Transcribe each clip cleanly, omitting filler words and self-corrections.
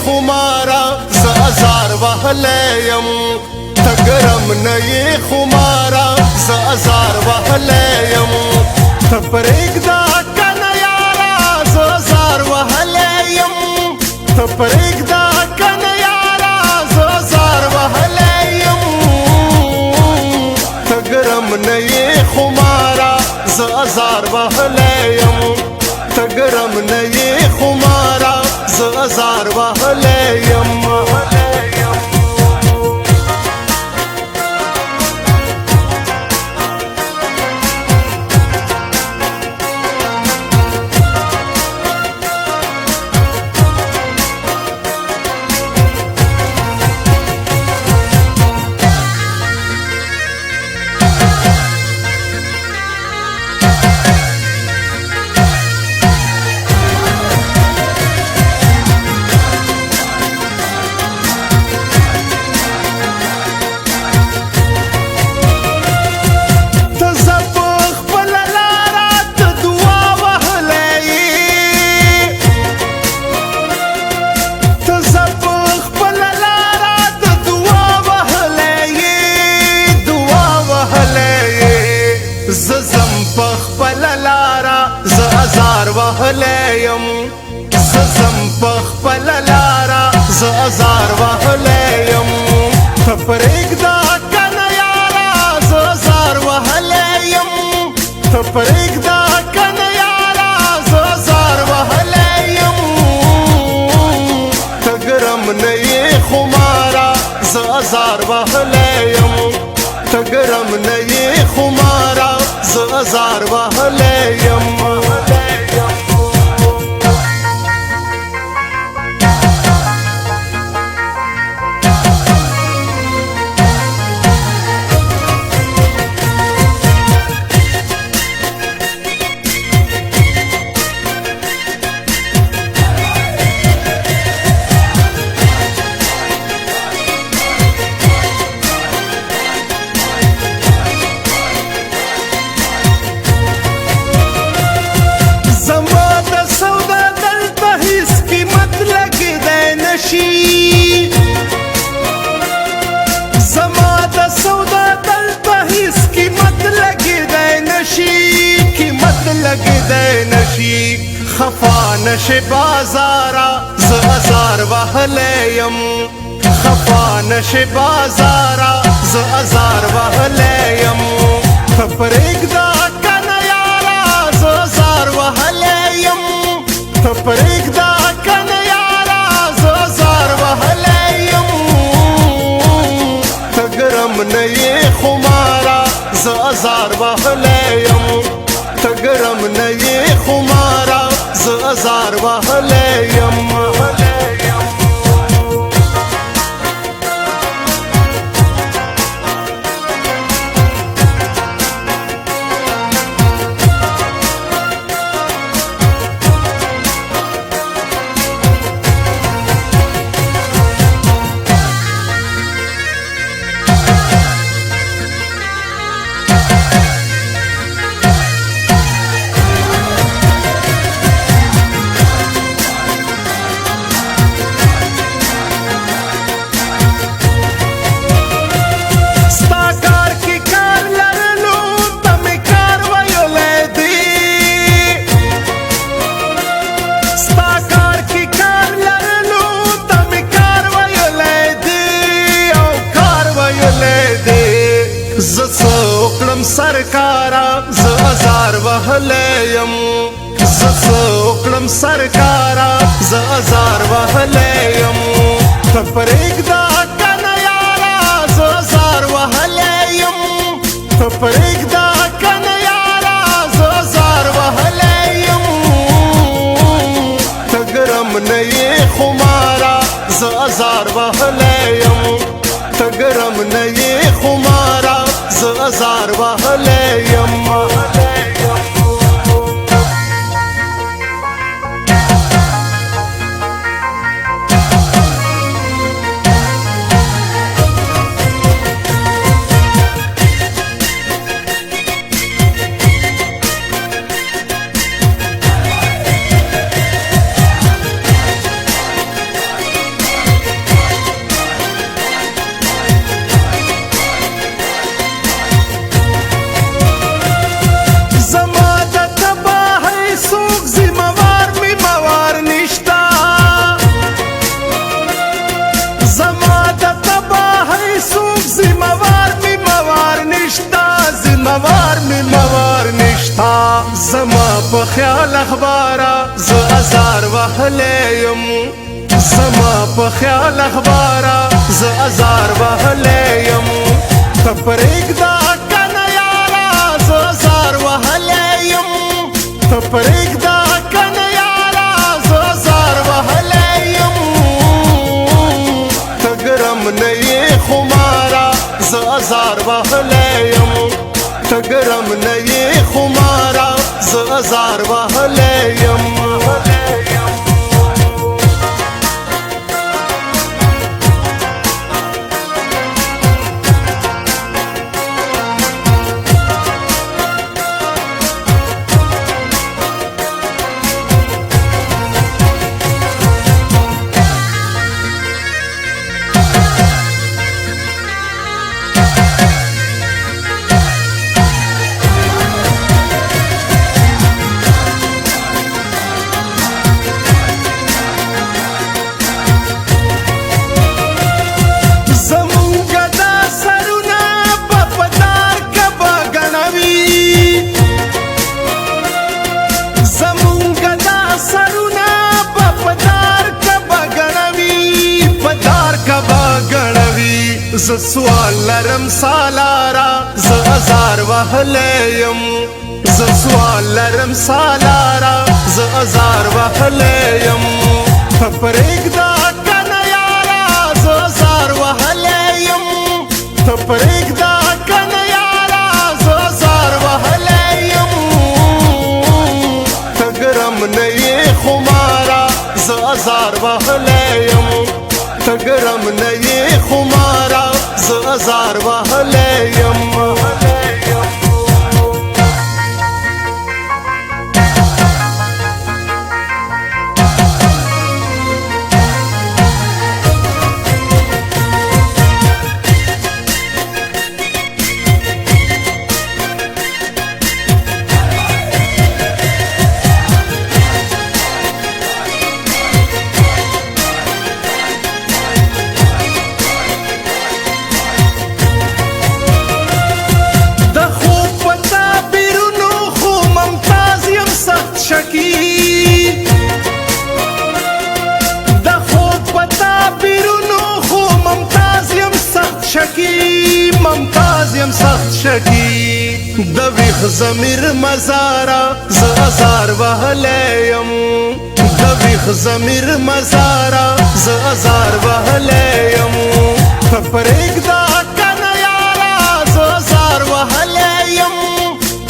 खुमारा ज़ार वहलेयम तगरम नये खुमारा ज़ार वहलेयम तपरेगदा कनयारा ज़ार वहलेयम तपरेगदा कनयारा ज़ार वहलेयम तगरम नये खुमारा ज़ार वहलेयम तगरम नये खुमारा ज़ार वहलेयम ज़ार वहलेयम ज़म पखपल लारा ज़ार वहलेयम तपरेगदा कनयारा ज़ार वहलेयम तपरेगदा कनयारा ज़ार वहलेयम तगरम नये खुमारा ज़ार वहलेयम तगरम नये खुमारा ज़ार वहलेयम खफा नशे बाजारा ज़ार वहलेयम खफा नशे बाजारा ज़ार वहलेयम तपरेगदा कनयारा ज़ार वहलेयम तपरेगदा कनयारा ज़ार वहलेयम तगरम नये खुमारा ज़ार वहलेयम तगरम नये खुमारा ज़ार वहलेयम ज़ोकड़म सरकारा ज़ार वहलेयम ज़ोकड़म सरकारा ज़ार वहलेयम तपरेगदा कनयारा ज़ार वहलेयम तपरेगदा कनयारा ज़ार वहलेयम तगरम नये खुमारा ज़ार वहलेयम तगरम नये खुमारा ज़ार वहलेयम زموار می موار نشتا زما په خیال اخبارا ز ازار وهلیم زما په خیال اخبارا ز ازار وهلیم تپریګدا کنه یارا ز ازار وهلیم تپریګدا کنه یارا ز ازار وهلیم تګرم نه خمارا ز ازار وهلیم تګرم نه خمارا ز ازار وهلیم ز سوال لرم سالارا ز ازار وهلیم ز سوال لرم سالارا ز ازار وهلیم تپریګدا کنه یارا ز ازار وهلیم تپریګدا کنه یارا ز ازار وهلیم تګرم نه خمارا ز ازار وهلیم تګرم نه خمارا ز ازار وهلیم ممتاز یم سخت شکی د ویخ ضمیر مزارا ز ازار وهلیم د ویخ ضمیر مزارا ز ازار وهلیم تپریګدا کنه یارا ز ازار وهلیم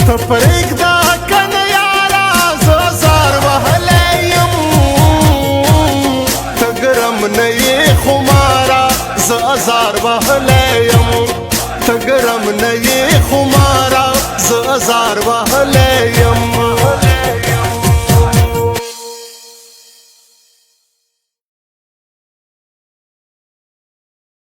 تپریګدا کنه یارا ز ازار وهلیم تګرم نه خمارا ز ازار وهلیم تګرم نه خمارا ز ازار وهلیم